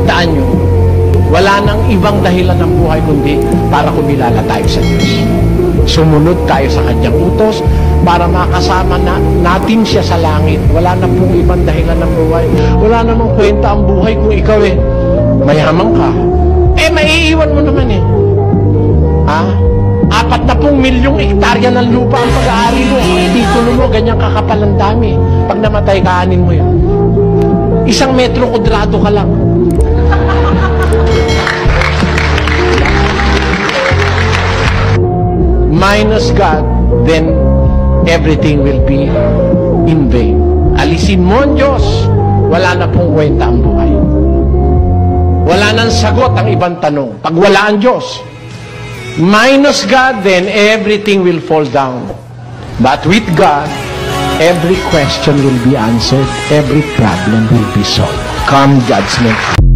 Daan nyo, wala nang ibang dahilan ng buhay kundi para kumilala tayo sa Diyos. Sumunod tayo sa Kanyang utos para makasama natin siya sa langit. Wala na pong ibang dahilan ng buhay. Wala namang kwenta ang buhay kung ikaw mayaman ka. Maiiwan mo naman Ha? 40 milyong hektarya ng lupa ang pag-aari mo. Titulo mo, ganyan kakapal ang dami. Pag namatay, kaanin mo yan. 1 metro kwadrado ka lang. Minus God, then everything will be in vain. Alisin mo ang Diyos, wala na pong kwenta ang buhay. Wala nang sagot ang ibang tanong. Pag wala ang Diyos, minus God, then everything will fall down. But with God, every question will be answered, every problem will be solved. Come judgment.